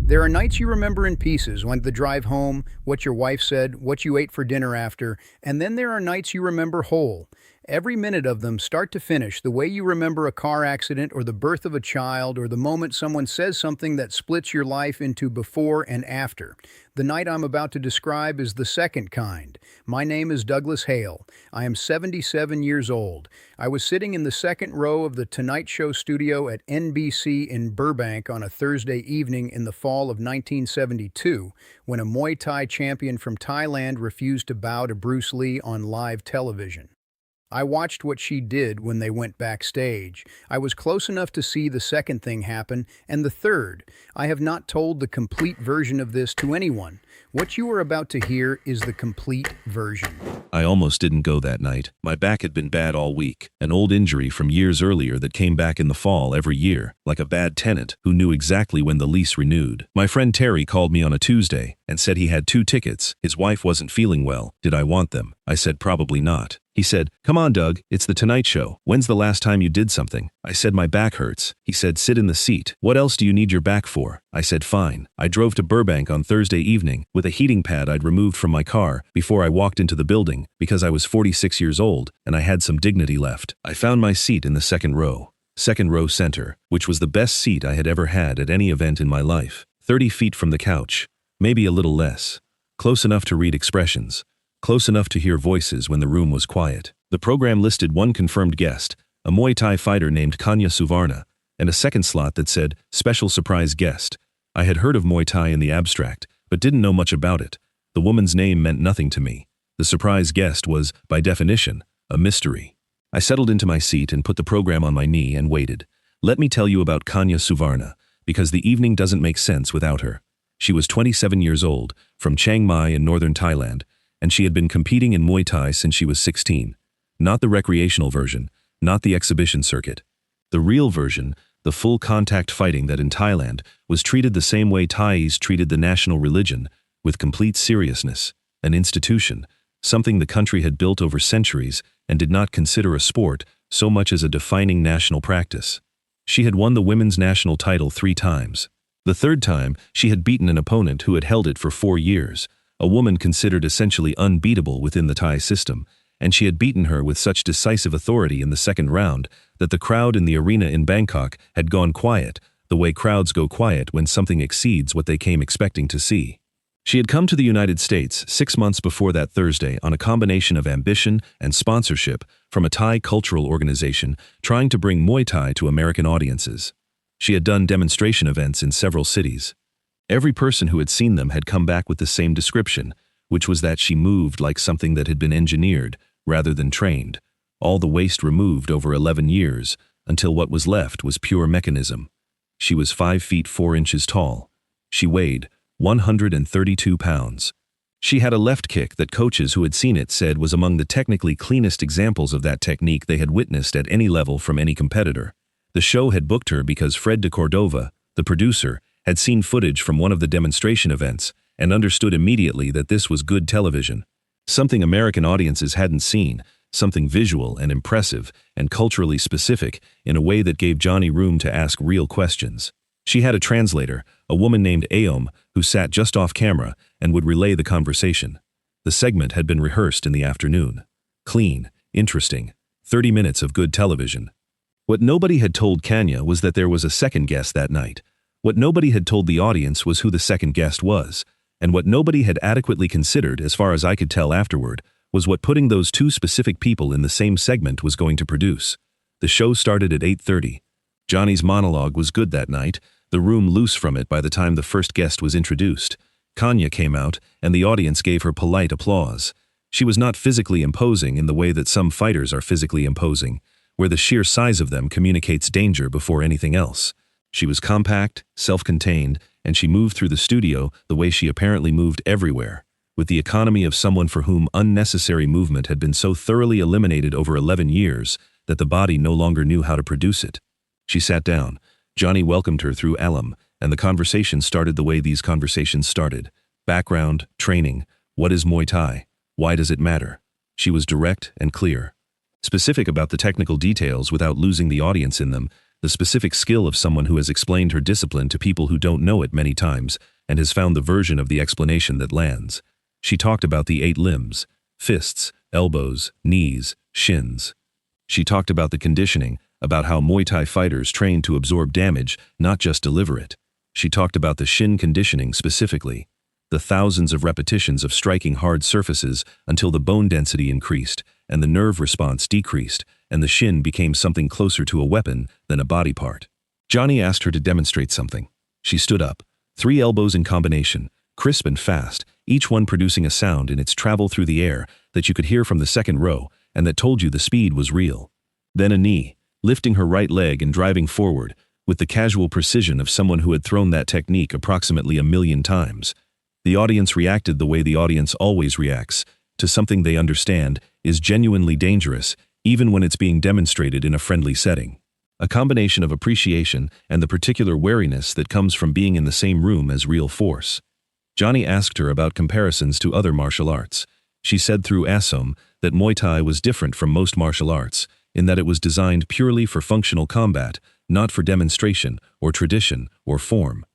There are nights you remember in pieces, like the drive home, what your wife said, what you ate for dinner after, and then there are nights you remember whole. Every minute of them, start to finish, the way you remember a car accident or the birth of a child or the moment someone says something that splits your life into before and after. The night I'm about to describe is the second kind. My name is Douglas Hale. I am 77 years old. I was sitting in the second row of the Tonight Show studio at NBC in Burbank on a Thursday evening in the fall of 1972 when a Muay Thai champion from Thailand refused to bow to Bruce Lee on live television. I watched what she did when they went backstage. I was close enough to see the second thing happen, and the third. I have not told the complete version of this to anyone. What you are about to hear is the complete version. I almost didn't go that night. My back had been bad all week, an old injury from years earlier that came back in the fall every year, like a bad tenant who knew exactly when the lease renewed. My friend Terry called me on a Tuesday and said he had 2 tickets. His wife wasn't feeling well. Did I want them? I said probably not. He said, "Come on, Doug, it's the Tonight Show. When's the last time you did something?" I said, "My back hurts." He said, "Sit in the seat. What else do you need your back for?" I said, "Fine." I drove to Burbank on Thursday evening with a heating pad I'd removed from my car before I walked into the building because I was 46 years old and I had some dignity left. I found my seat in the second row center, which was the best seat I had ever had at any event in my life. 30 feet from the couch, maybe a little less. Close enough to read expressions. Close enough to hear voices when the room was quiet. The program listed one confirmed guest, a Muay Thai fighter named Kanya Suvarna, and a second slot that said, "Special surprise guest." I had heard of Muay Thai in the abstract, but didn't know much about it. The woman's name meant nothing to me. The surprise guest was, by definition, a mystery. I settled into my seat and put the program on my knee and waited. Let me tell you about Kanya Suvarna, because the evening doesn't make sense without her. She was 27 years old, from Chiang Mai in northern Thailand, and she had been competing in Muay Thai since she was 16. Not the recreational version, not the exhibition circuit. The real version, the full contact fighting that in Thailand was treated the same way Thais treated the national religion, with complete seriousness, an institution, something the country had built over centuries and did not consider a sport so much as a defining national practice. She had won the women's national title 3 times. The third time, she had beaten an opponent who had held it for 4 years, a woman considered essentially unbeatable within the Thai system, and she had beaten her with such decisive authority in the second round that the crowd in the arena in Bangkok had gone quiet, the way crowds go quiet when something exceeds what they came expecting to see. She had come to the United States 6 months before that Thursday on a combination of ambition and sponsorship from a Thai cultural organization trying to bring Muay Thai to American audiences. She had done demonstration events in several cities. Every person who had seen them had come back with the same description, which was that she moved like something that had been engineered rather than trained, all the waste removed over 11 years, until what was left was pure mechanism. She was 5 feet 4 inches tall. She weighed 132 pounds. She had a left kick that coaches who had seen it said was among the technically cleanest examples of that technique they had witnessed at any level from any competitor. The show had booked her because Fred de Cordova, the producer, had seen footage from one of the demonstration events and understood immediately that this was good television. Something American audiences hadn't seen, something visual and impressive and culturally specific in a way that gave Johnny room to ask real questions. She had a translator, a woman named Aom, who sat just off camera and would relay the conversation. The segment had been rehearsed in the afternoon. Clean, interesting, 30 minutes of good television. What nobody had told Kanya was that there was a second guest that night. What nobody had told the audience was who the second guest was, and what nobody had adequately considered, as far as I could tell afterward, was what putting those 2 specific people in the same segment was going to produce. The show started at 8:30. Johnny's monologue was good that night, the room loose from it by the time the first guest was introduced. Kanya came out, and the audience gave her polite applause. She was not physically imposing in the way that some fighters are physically imposing, where the sheer size of them communicates danger before anything else. She was compact, self-contained, and she moved through the studio the way she apparently moved everywhere, with the economy of someone for whom unnecessary movement had been so thoroughly eliminated over 11 years that the body no longer knew how to produce it. She sat down. Johnny welcomed her through alum, and the conversation started the way these conversations started. Background, training, what is Muay Thai? Why does it matter? She was direct and clear. Specific about the technical details without losing the audience in them, the specific skill of someone who has explained her discipline to people who don't know it many times and has found the version of the explanation that lands. She talked about the 8 limbs: fists, elbows, knees, shins. She talked about the conditioning, about how Muay Thai fighters train to absorb damage, not just deliver it. She talked about the shin conditioning specifically, the thousands of repetitions of striking hard surfaces until the bone density increased and the nerve response decreased and the shin became something closer to a weapon than a body part. Johnny asked her to demonstrate something. She stood up, 3 elbows in combination, crisp and fast, each one producing a sound in its travel through the air that you could hear from the second row and that told you the speed was real. Then a knee, lifting her right leg and driving forward, with the casual precision of someone who had thrown that technique approximately 1,000,000 times. The audience reacted the way the audience always reacts, to something they understand is genuinely dangerous, even when it's being demonstrated in a friendly setting. A combination of appreciation and the particular wariness that comes from being in the same room as real force. Johnny asked her about comparisons to other martial arts. She said through Asom that Muay Thai was different from most martial arts, in that it was designed purely for functional combat, not for demonstration, or tradition, or form.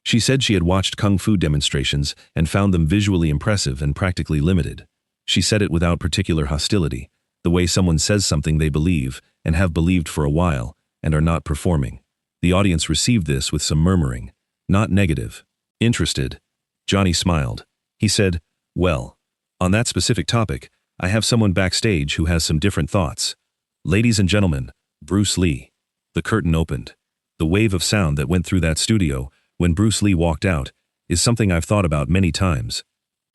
She said she had watched Kung Fu demonstrations and found them visually impressive and practically limited. She said it without particular hostility, the way someone says something they believe, and have believed for a while, and are not performing. The audience received this with some murmuring, not negative. Interested. Johnny smiled. He said, "Well, on that specific topic, I have someone backstage who has some different thoughts. Ladies and gentlemen, Bruce Lee." The curtain opened. The wave of sound that went through that studio when Bruce Lee walked out is something I've thought about many times.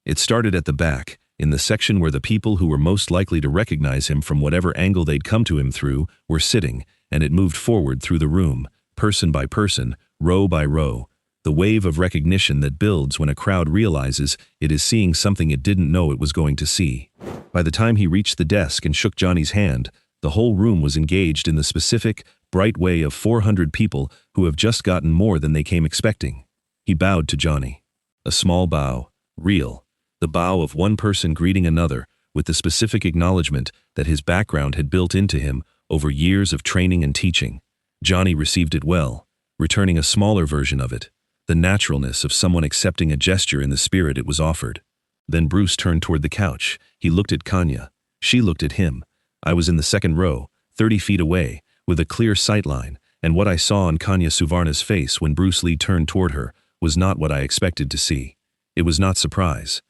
It started at the back, in the section where the people who were most likely to recognize him from whatever angle they'd come to him through were sitting, and it moved forward through the room, person by person, row by row. The wave of recognition that builds when a crowd realizes it is seeing something it didn't know it was going to see. By the time he reached the desk and shook Johnny's hand, the whole room was engaged in the specific, bright way of 400 people who have just gotten more than they came expecting. He bowed to Johnny. A small bow, real, the bow of one person greeting another with the specific acknowledgement that his background had built into him over years of training and teaching. Johnny received it well, returning a smaller version of it, the naturalness of someone accepting a gesture in the spirit it was offered. Then Bruce turned toward the couch. He looked at Kanya. She looked at him. I was in the second row, 30 feet away, with a clear sight line, and what I saw on Kanya Suvarna's face when Bruce Lee turned toward her was not what I expected to see. It was not surprise.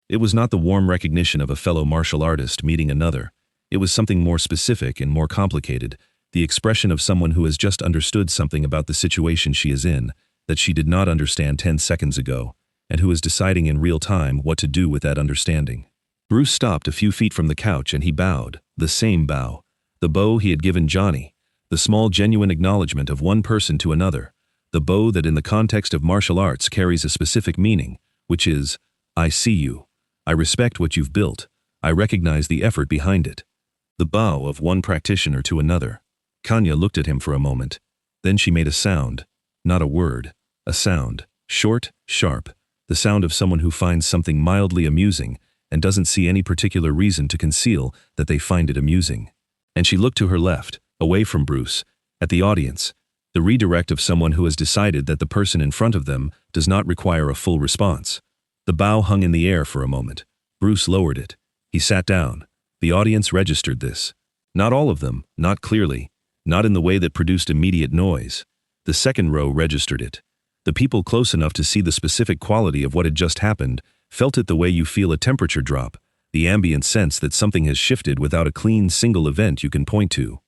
It was not the warm recognition of a fellow martial artist meeting another. It was something more specific and more complicated, the expression of someone who has just understood something about the situation she is in, that she did not understand 10 seconds ago, and who is deciding in real time what to do with that understanding. Bruce stopped a few feet from the couch and he bowed, the same bow, the bow he had given Johnny, the small genuine acknowledgement of one person to another, the bow that in the context of martial arts carries a specific meaning, which is, I see you, I respect what you've built, I recognize the effort behind it. The bow of one practitioner to another. Kanya looked at him for a moment. Then she made a sound, not a word, a sound, short, sharp, the sound of someone who finds something mildly amusing and doesn't see any particular reason to conceal that they find it amusing. And she looked to her left, away from Bruce, at the audience, the redirect of someone who has decided that the person in front of them does not require a full response. The bow hung in the air for a moment. Bruce lowered it. He sat down. The audience registered this. Not all of them, not clearly, not in the way that produced immediate noise. The second row registered it. The people close enough to see the specific quality of what had just happened felt it the way you feel a temperature drop, the ambient sense that something has shifted without a clean single event you can point to.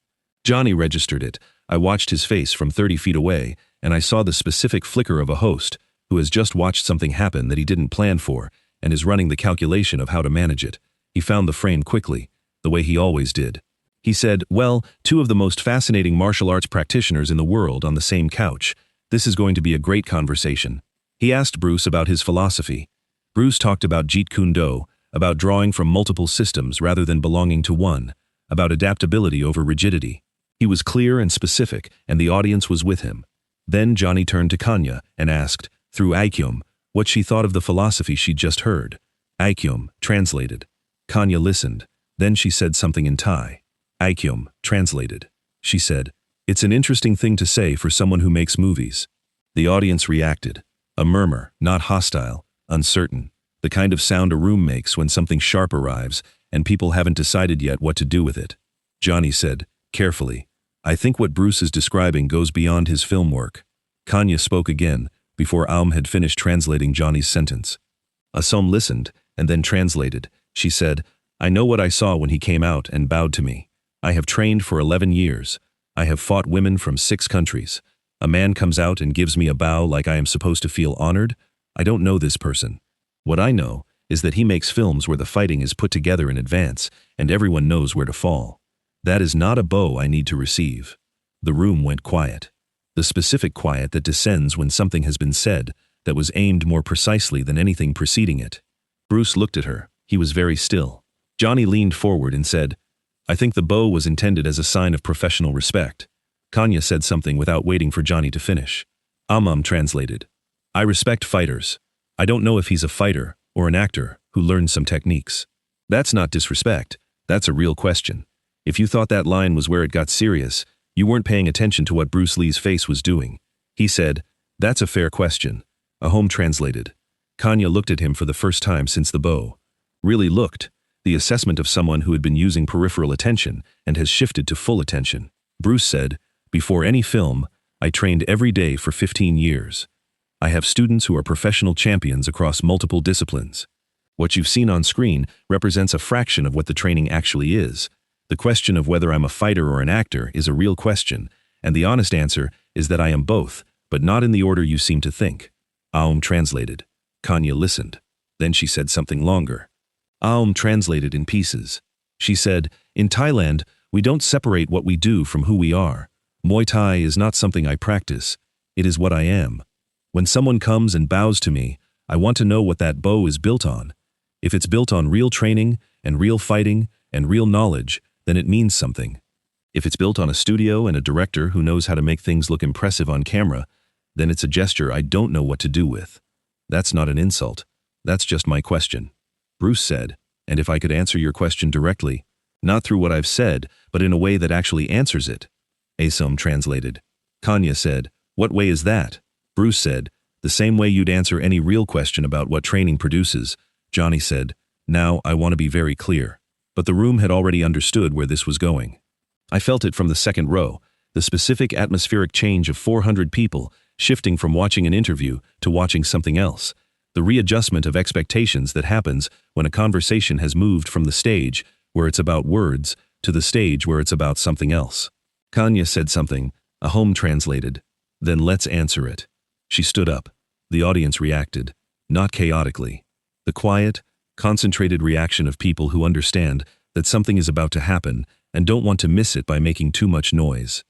Johnny registered it. I watched his face from 30 feet away, and I saw the specific flicker of a host who has just watched something happen that he didn't plan for and is running the calculation of how to manage it. He found the frame quickly, the way he always did. He said, well, 2 of the most fascinating martial arts practitioners in the world on the same couch. This is going to be a great conversation. He asked Bruce about his philosophy. Bruce talked about Jeet Kune Do, about drawing from multiple systems rather than belonging to one, about adaptability over rigidity. He was clear and specific, and the audience was with him. Then Johnny turned to Kanya and asked, through Aikyum, what she thought of the philosophy she'd just heard. Aikyum, translated. Kanya listened. Then she said something in Thai. Aikyum, translated. She said, It's an interesting thing to say for someone who makes movies. The audience reacted. A murmur, not hostile, uncertain. The kind of sound a room makes when something sharp arrives and people haven't decided yet what to do with it. Johnny said, carefully, I think what Bruce is describing goes beyond his film work. Kanya spoke again, before Aum had finished translating Johnny's sentence. Asom listened, and then translated. She said, I know what I saw when he came out and bowed to me. I have trained for 11 years. I have fought women from 6 countries. A man comes out and gives me a bow like I am supposed to feel honored? I don't know this person. What I know is that he makes films where the fighting is put together in advance, and everyone knows where to fall. That is not a bow I need to receive. The room went quiet. The specific quiet that descends when something has been said, that was aimed more precisely than anything preceding it. Bruce looked at her. He was very still. Johnny leaned forward and said, I think the bow was intended as a sign of professional respect. Kanya said something without waiting for Johnny to finish. Amam translated, I respect fighters. I don't know if he's a fighter or an actor who learned some techniques. That's not disrespect. That's a real question. If you thought that line was where it got serious, you weren't paying attention to what Bruce Lee's face was doing. He said, that's a fair question. Ahom translated. Kanya looked at him for the first time since the bow. Really looked. The assessment of someone who had been using peripheral attention and has shifted to full attention. Bruce said, before any film, I trained every day for 15 years. I have students who are professional champions across multiple disciplines. What you've seen on screen represents a fraction of what the training actually is. The question of whether I'm a fighter or an actor is a real question, and the honest answer is that I am both, but not in the order you seem to think. Aum translated. Kanya listened. Then she said something longer. Aum translated in pieces. She said, in Thailand, we don't separate what we do from who we are. Muay Thai is not something I practice. It is what I am. When someone comes and bows to me, I want to know what that bow is built on. If it's built on real training and real fighting and real knowledge, then it means something. If it's built on a studio and a director who knows how to make things look impressive on camera, then it's a gesture I don't know what to do with. That's not an insult. That's just my question. Bruce said, and if I could answer your question directly, not through what I've said, but in a way that actually answers it. Asom translated. Kanya said, what way is that? Bruce said, the same way you'd answer any real question about what training produces. Johnny said, now I want to be very clear. But the room had already understood where this was going. I felt it from the second row, the specific atmospheric change of 400 people, shifting from watching an interview to watching something else. The readjustment of expectations that happens when a conversation has moved from the stage, where it's about words, to the stage where it's about something else. Kanya said something, Ahom translated. Then let's answer it. She stood up. The audience reacted, not chaotically. The quiet, concentrated reaction of people who understand that something is about to happen and don't want to miss it by making too much noise.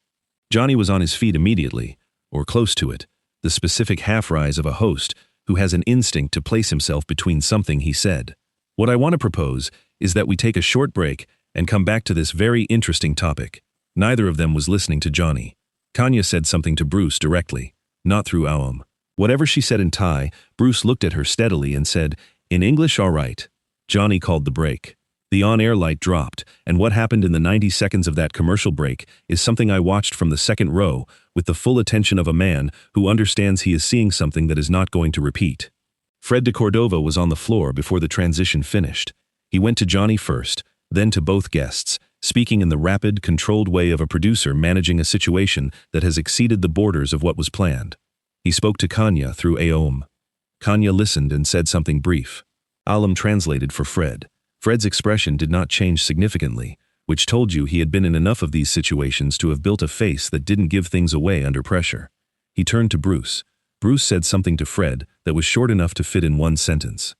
Johnny was on his feet immediately, or close to it, the specific half-rise of a host who has an instinct to place himself between something he said. What I want to propose is that we take a short break and come back to this very interesting topic. Neither of them was listening to Johnny. Kanya said something to Bruce directly, not through Aum. Whatever she said in Thai, Bruce looked at her steadily and said, in English, all right. Johnny called the break. The on-air light dropped, and what happened in the 90 seconds of that commercial break is something I watched from the second row with the full attention of a man who understands he is seeing something that is not going to repeat. Fred de Cordova was on the floor before the transition finished. He went to Johnny first, then to both guests, speaking in the rapid, controlled way of a producer managing a situation that has exceeded the borders of what was planned. He spoke to Kanya through Aom. Kanya listened and said something brief. Alam translated for Fred. Fred's expression did not change significantly, which told you he had been in enough of these situations to have built a face that didn't give things away under pressure. He turned to Bruce. Bruce said something to Fred that was short enough to fit in one sentence.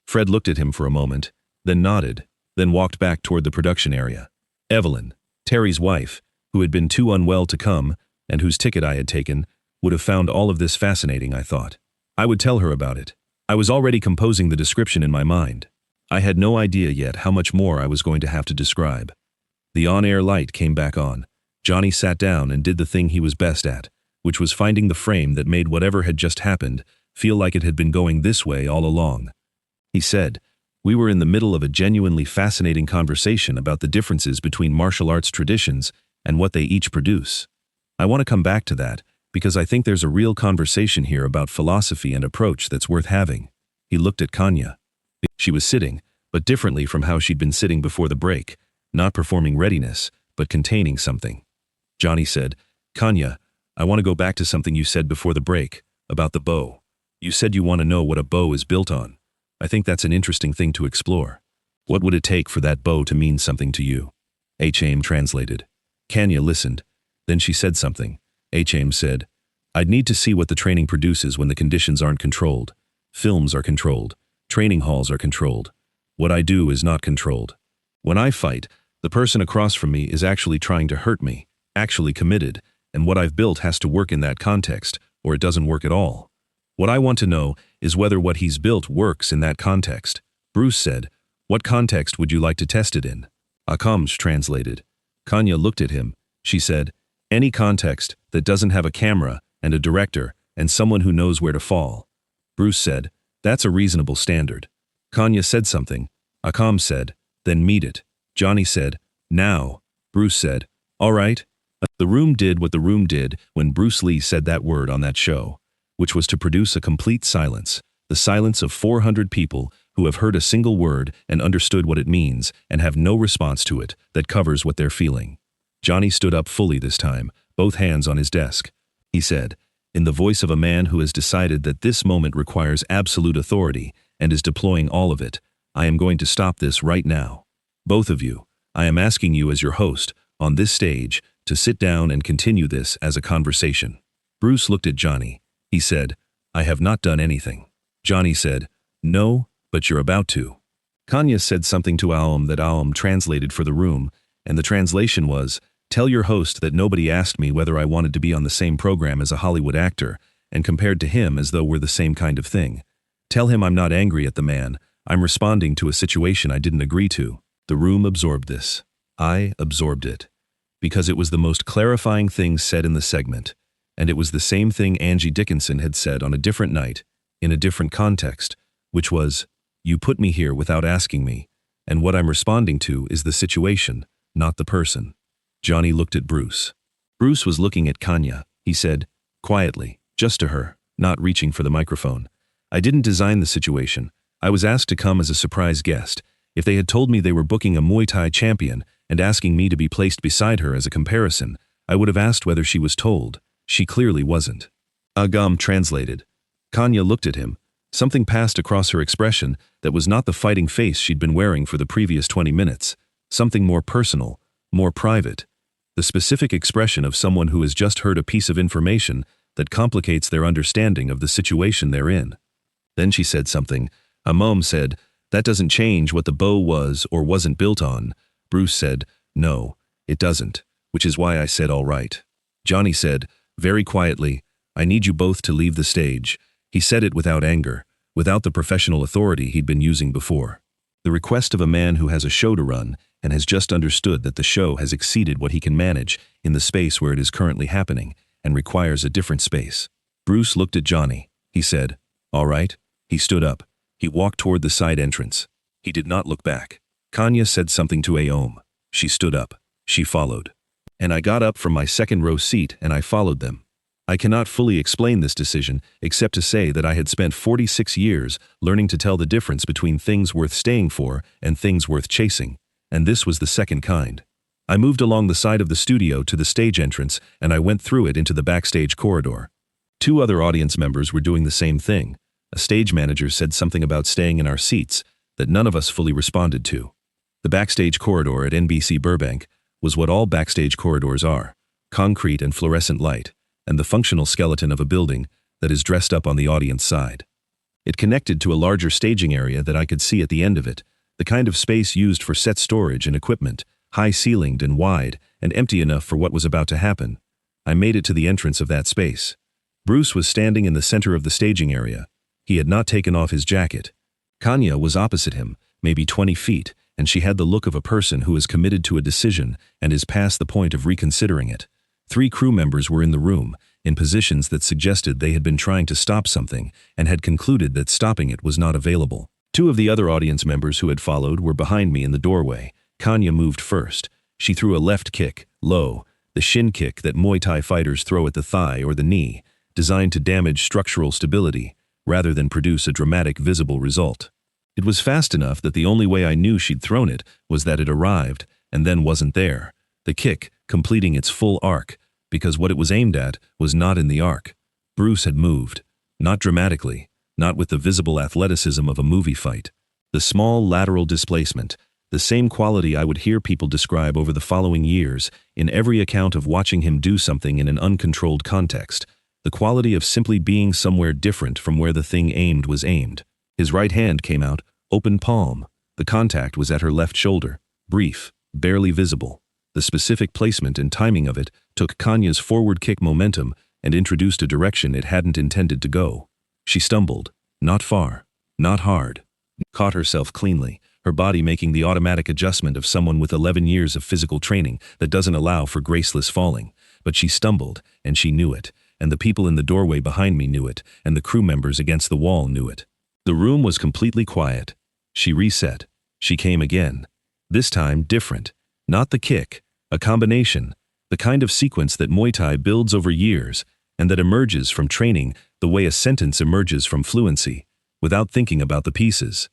Fred looked at him for a moment, then nodded, then walked back toward the production area. Evelyn, Terry's wife, who had been too unwell to come, and whose ticket I had taken, would have found all of this fascinating, I thought. I would tell her about it. I was already composing the description in my mind. I had no idea yet how much more I was going to have to describe. The on-air light came back on. Johnny sat down and did the thing he was best at, which was finding the frame that made whatever had just happened feel like it had been going this way all along. He said, "We were in the middle of a genuinely fascinating conversation about the differences between martial arts traditions and what they each produce. I want to come back to that, because I think there's a real conversation here about philosophy and approach that's worth having. He looked at Kanya. She was sitting, but differently from how she'd been sitting before the break, not performing readiness, but containing something. Johnny said, Kanya, I want to go back to something you said before the break, about the bow. You said you want to know what a bow is built on. I think that's an interesting thing to explore. What would it take for that bow to mean something to you? H-Aim translated. Kanya listened. Then she said something. H-Aim said, I'd need to see what the training produces when the conditions aren't controlled. Films are controlled. Training halls are controlled. What I do is not controlled. When I fight, the person across from me is actually trying to hurt me, actually committed, and what I've built has to work in that context, or it doesn't work at all. What I want to know is whether what he's built works in that context. Bruce said, What context would you like to test it in? Akamsh translated. Kanya looked at him. She said, Any context that doesn't have a camera and a director and someone who knows where to fall. Bruce said, That's a reasonable standard. Kanya said something. Akam said, Then meet it. Johnny said, Now. Bruce said, All right. The room did what the room did when Bruce Lee said that word on that show, which was to produce a complete silence, the silence of 400 people who have heard a single word and understood what it means and have no response to it that covers what they're feeling. Johnny stood up fully this time, both hands on his desk. He said, in the voice of a man who has decided that this moment requires absolute authority and is deploying all of it, I am going to stop this right now. Both of you, I am asking you as your host, on this stage, to sit down and continue this as a conversation. Bruce looked at Johnny. He said, I have not done anything. Johnny said, No, but you're about to. Kanya said something to Aum that Aum translated for the room, and the translation was, Tell your host that nobody asked me whether I wanted to be on the same program as a Hollywood actor, and compared to him as though we're the same kind of thing. Tell him I'm not angry at the man, I'm responding to a situation I didn't agree to. The room absorbed this. I absorbed it. Because it was the most clarifying thing said in the segment, and it was the same thing Angie Dickinson had said on a different night, in a different context, which was, You put me here without asking me, and what I'm responding to is the situation, not the person. Johnny looked at Bruce. Bruce was looking at Kanya. He said, quietly, just to her, not reaching for the microphone, I didn't design the situation. I was asked to come as a surprise guest. If they had told me they were booking a Muay Thai champion and asking me to be placed beside her as a comparison, I would have asked whether she was told. She clearly wasn't. Agam translated. Kanya looked at him. Something passed across her expression that was not the fighting face she'd been wearing for the previous 20 minutes. Something more personal, more private. The specific expression of someone who has just heard a piece of information that complicates their understanding of the situation they're in. Then she said something. Amom said, That doesn't change what the bow was or wasn't built on. Bruce said, No, it doesn't, which is why I said all right. Johnny said, very quietly, I need you both to leave the stage. He said it without anger, without the professional authority he'd been using before. The request of a man who has a show to run and has just understood that the show has exceeded what he can manage in the space where it is currently happening and requires a different space. Bruce looked at Johnny. He said, All right. He stood up. He walked toward the side entrance. He did not look back. Kanya said something to Aom. She stood up. She followed. And I got up from my second row seat and I followed them. I cannot fully explain this decision except to say that I had spent 46 years learning to tell the difference between things worth staying for and things worth chasing, and this was the second kind. I moved along the side of the studio to the stage entrance and I went through it into the backstage corridor. 2 other audience members were doing the same thing. A stage manager said something about staying in our seats that none of us fully responded to. The backstage corridor at NBC Burbank was what all backstage corridors are, concrete and fluorescent light, and the functional skeleton of a building that is dressed up on the audience side. It connected to a larger staging area that I could see at the end of it, the kind of space used for set storage and equipment, high-ceilinged and wide, and empty enough for what was about to happen. I made it to the entrance of that space. Bruce was standing in the center of the staging area. He had not taken off his jacket. Kanya was opposite him, maybe 20 feet, and she had the look of a person who is committed to a decision and is past the point of reconsidering it. 3 crew members were in the room, in positions that suggested they had been trying to stop something and had concluded that stopping it was not available. 2 of the other audience members who had followed were behind me in the doorway. Kanya moved first. She threw a left kick, low, the shin kick that Muay Thai fighters throw at the thigh or the knee, designed to damage structural stability, rather than produce a dramatic visible result. It was fast enough that the only way I knew she'd thrown it was that it arrived, and then wasn't there, the kick completing its full arc, because what it was aimed at was not in the arc. Bruce had moved, not dramatically, not with the visible athleticism of a movie fight. The small lateral displacement, the same quality I would hear people describe over the following years in every account of watching him do something in an uncontrolled context, the quality of simply being somewhere different from where the thing aimed was aimed. His right hand came out, open palm. The contact was at her left shoulder, brief, barely visible. The specific placement and timing of it took Kanya's forward kick momentum and introduced a direction it hadn't intended to go. She stumbled, not far, not hard, caught herself cleanly, her body making the automatic adjustment of someone with 11 years of physical training that doesn't allow for graceless falling. But she stumbled, and she knew it, and the people in the doorway behind me knew it, and the crew members against the wall knew it. The room was completely quiet. She reset. She came again. This time different. Not the kick, a combination, the kind of sequence that Muay Thai builds over years, and that emerges from training the way a sentence emerges from fluency, without thinking about the pieces.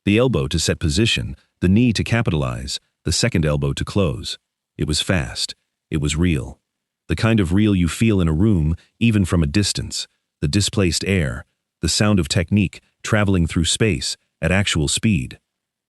The elbow to set position, the knee to capitalize, the second elbow to close. It was fast. It was real. The kind of real you feel in a room, even from a distance. The displaced air, the sound of technique traveling through space at actual speed.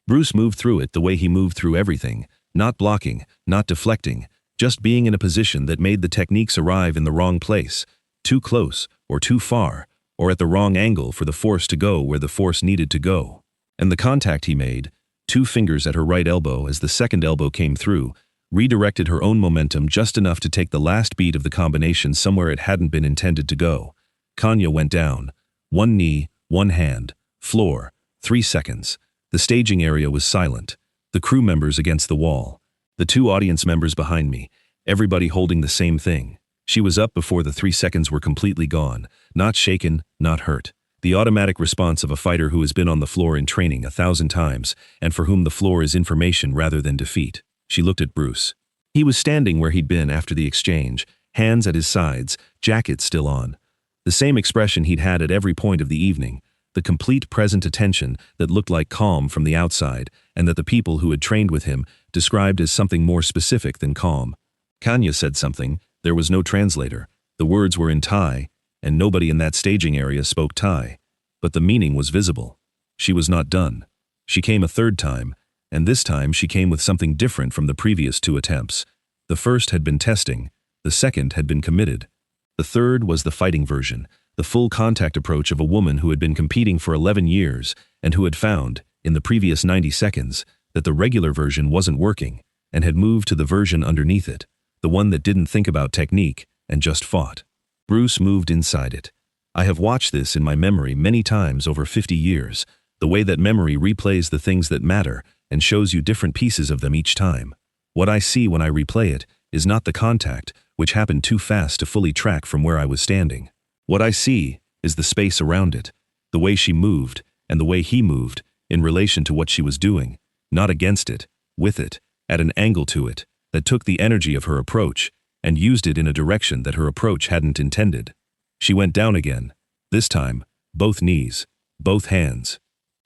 Bruce moved through it the way he moved through everything, not blocking, not deflecting, just being in a position that made the techniques arrive in the wrong place, too close or too far, or at the wrong angle for the force to go where the force needed to go. And the contact he made, 2 fingers at her right elbow as the second elbow came through, redirected her own momentum just enough to take the last beat of the combination somewhere it hadn't been intended to go. Kanya went down. 1 knee, 1 hand, floor, 3 seconds. The staging area was silent. The crew members against the wall. The 2 audience members behind me, everybody holding the same thing. She was up before the 3 seconds were completely gone, not shaken, not hurt. The automatic response of a fighter who has been on the floor in training 1,000 times, and for whom the floor is information rather than defeat. She looked at Bruce. He was standing where he'd been after the exchange, hands at his sides, jacket still on. The same expression he'd had at every point of the evening, the complete present attention that looked like calm from the outside, and that the people who had trained with him described as something more specific than calm. Kanya said something. There was no translator. The words were in Thai, and nobody in that staging area spoke Thai. But the meaning was visible. She was not done. She came a 3rd time, and this time she came with something different from the previous 2 attempts. The first had been testing, the second had been committed. The third was the fighting version, the full contact approach of a woman who had been competing for 11 years and who had found, in the previous 90 seconds, that the regular version wasn't working and had moved to the version underneath it, the one that didn't think about technique and just fought. Bruce moved inside it. I have watched this in my memory many times over 50 years, the way that memory replays the things that matter and shows you different pieces of them each time. What I see when I replay it is not the contact, which happened too fast to fully track from where I was standing. What I see is the space around it, the way she moved and the way he moved in relation to what she was doing, not against it, with it, at an angle to it, that took the energy of her approach and used it in a direction that her approach hadn't intended. She went down again, this time, both knees, both hands.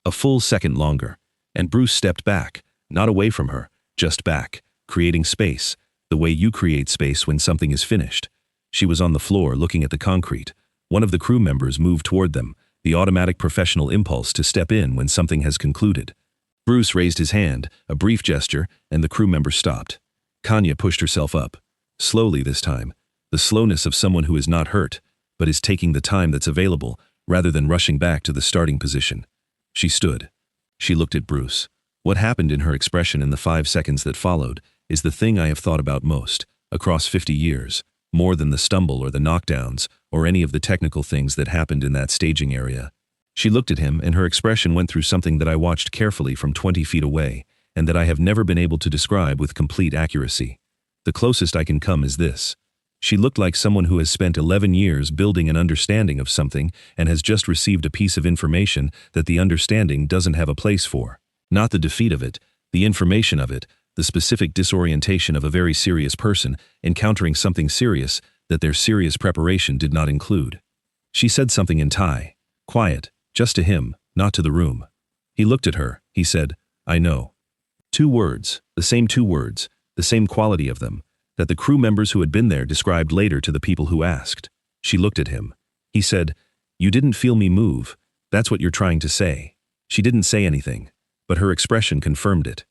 A full second longer, and Bruce stepped back, not away from her, just back, creating space, the way you create space when something is finished. She was on the floor looking at the concrete. One of the crew members moved toward them, the automatic professional impulse to step in when something has concluded. Bruce raised his hand, a brief gesture, and the crew member stopped. Kanya pushed herself up. Slowly this time, the slowness of someone who is not hurt, but is taking the time that's available rather than rushing back to the starting position. She stood. She looked at Bruce. What happened in her expression in the 5 seconds that followed is the thing I have thought about most, across 50 years, more than the stumble or the knockdowns or any of the technical things that happened in that staging area. She looked at him and her expression went through something that I watched carefully from 20 feet away and that I have never been able to describe with complete accuracy. The closest I can come is this. She looked like someone who has spent 11 years building an understanding of something and has just received a piece of information that the understanding doesn't have a place for. Not the defeat of it, the information of it, the specific disorientation of a very serious person encountering something serious that their serious preparation did not include. She said something in Thai, quiet, just to him, not to the room. He looked at her, he said, "I know." 2 words, the same quality of them, that the crew members who had been there described later to the people who asked. She looked at him. He said, "You didn't feel me move, that's what you're trying to say." She didn't say anything, but her expression confirmed it.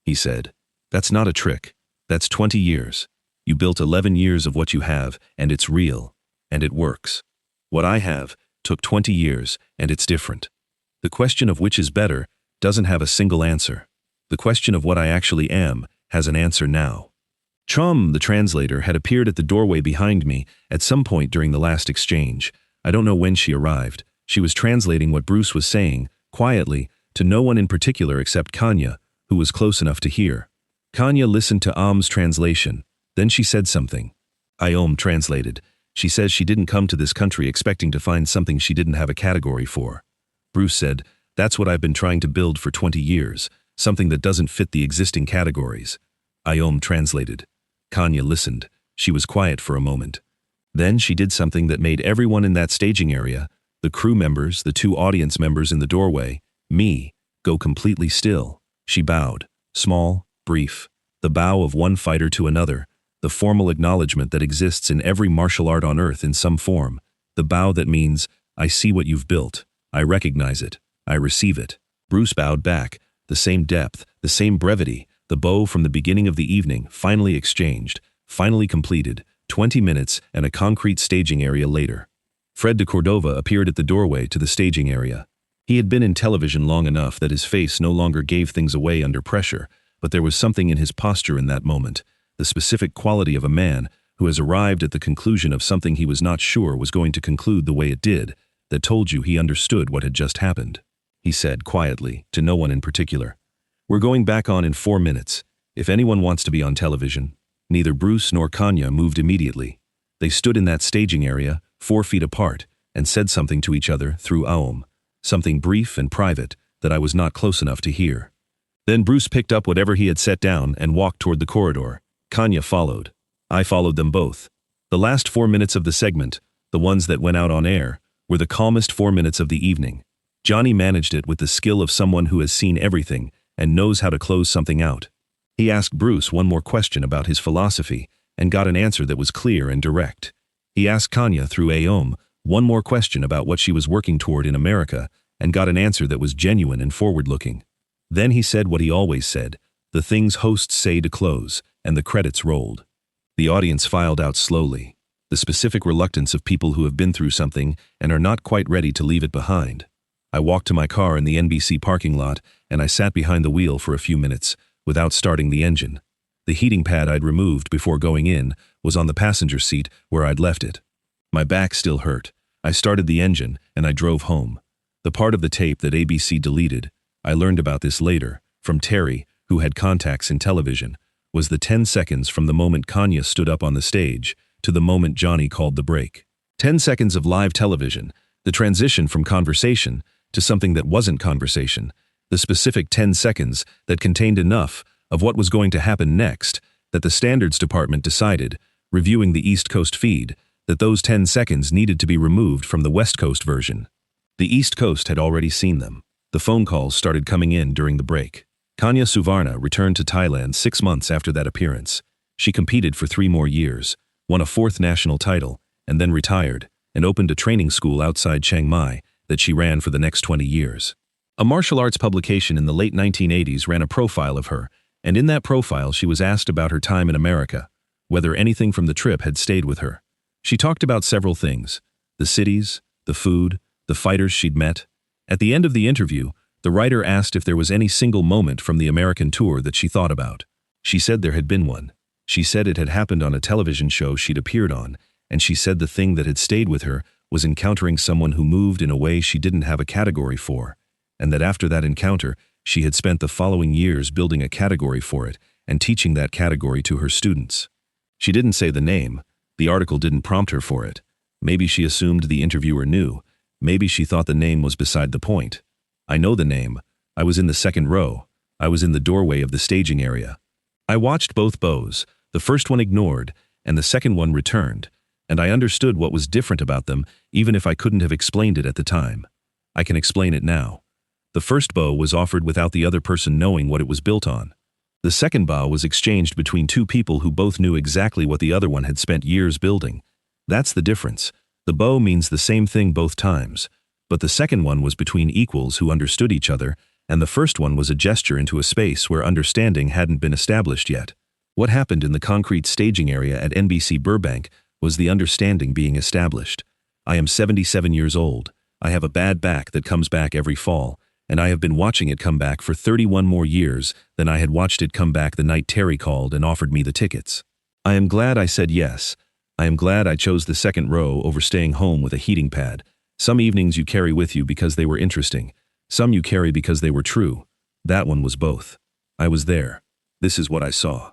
He said, "That's not a trick, that's 20 years. You built 11 years of what you have, and it's real, and it works. What I have took 20 years, and it's different. The question of which is better doesn't have a single answer. The question of what I actually am has an answer now." Chom, the translator, had appeared at the doorway behind me at some point during the last exchange. I don't know when she arrived. She was translating what Bruce was saying, quietly, to no one in particular except Kanya, who was close enough to hear. Kanya listened to Am's translation. Then she said something. Iom translated. She says she didn't come to this country expecting to find something she didn't have a category for. Bruce said, "That's what I've been trying to build for 20 years, something that doesn't fit the existing categories." Iom translated. Kanya listened. She was quiet for a moment. Then she did something that made everyone in that staging area, the crew members, the 2 audience members in the doorway, me, go completely still. She bowed, small, brief, the bow of one fighter to another, the formal acknowledgement that exists in every martial art on earth in some form, the bow that means, "I see what you've built, I recognize it, I receive it." Bruce bowed back, the same depth, the same brevity, the bow from the beginning of the evening, finally exchanged, finally completed, 20 minutes and a concrete staging area later. Fred de Cordova appeared at the doorway to the staging area. He had been in television long enough that his face no longer gave things away under pressure, but there was something in his posture in that moment, the specific quality of a man who has arrived at the conclusion of something he was not sure was going to conclude the way it did, that told you he understood what had just happened. He said quietly, to no one in particular, "We're going back on in 4 minutes. If anyone wants to be on television." Neither Bruce nor Kanya moved immediately. They stood in that staging area, 4 feet apart, and said something to each other through Aum, something brief and private that I was not close enough to hear. Then Bruce picked up whatever he had set down and walked toward the corridor. Kanya followed. I followed them both. The last 4 minutes of the segment, the ones that went out on air, were the calmest 4 minutes of the evening. Johnny managed it with the skill of someone who has seen everything and knows how to close something out. He asked Bruce one more question about his philosophy and got an answer that was clear and direct. He asked Kanya through Aom one more question about what she was working toward in America and got an answer that was genuine and forward-looking. Then he said what he always said, the things hosts say to close, and the credits rolled. The audience filed out slowly, the specific reluctance of people who have been through something and are not quite ready to leave it behind. I walked to my car in the NBC parking lot and I sat behind the wheel for a few minutes without starting the engine. The heating pad I'd removed before going in was on the passenger seat where I'd left it. My back still hurt. I started the engine and I drove home. The part of the tape that ABC deleted, I learned about this later, from Terry, who had contacts in television, was the 10 seconds from the moment Kanya stood up on the stage to the moment Johnny called the break. 10 seconds of live television, the transition from conversation to something that wasn't conversation, the specific 10 seconds that contained enough of what was going to happen next that the standards department decided, reviewing the East Coast feed, that those 10 seconds needed to be removed from the West Coast version. The East Coast had already seen them. The phone calls started coming in during the break. Kanya Suvarna returned to Thailand 6 months after that appearance. She competed for 3 more years, won a 4th national title, and then retired, and opened a training school outside Chiang Mai that she ran for the next 20 years. A martial arts publication in the late 1980s ran a profile of her, and in that profile she was asked about her time in America, whether anything from the trip had stayed with her. She talked about several things: the cities, the food, the fighters she'd met. At the end of the interview, the writer asked if there was any single moment from the American tour that she thought about. She said there had been one. She said it had happened on a television show she'd appeared on, and she said the thing that had stayed with her was encountering someone who moved in a way she didn't have a category for, and that after that encounter, she had spent the following years building a category for it and teaching that category to her students. She didn't say the name. The article didn't prompt her for it. Maybe she assumed the interviewer knew. Maybe she thought the name was beside the point. I know the name. I was in the 2nd row. I was in the doorway of the staging area. I watched both bows, the first one ignored, and the second one returned, and I understood what was different about them, even if I couldn't have explained it at the time. I can explain it now. The first bow was offered without the other person knowing what it was built on. The second bow was exchanged between two people who both knew exactly what the other one had spent years building. That's the difference. The bow means the same thing both times, but the second one was between equals who understood each other, and the first one was a gesture into a space where understanding hadn't been established yet. What happened in the concrete staging area at NBC Burbank was the understanding being established. I am 77 years old. I have a bad back that comes back every fall, and I have been watching it come back for 31 more years than I had watched it come back the night Terry called and offered me the tickets. I am glad I said yes. I am glad I chose the second row over staying home with a heating pad. Some evenings you carry with you because they were interesting. Some you carry because they were true. That one was both. I was there. This is what I saw.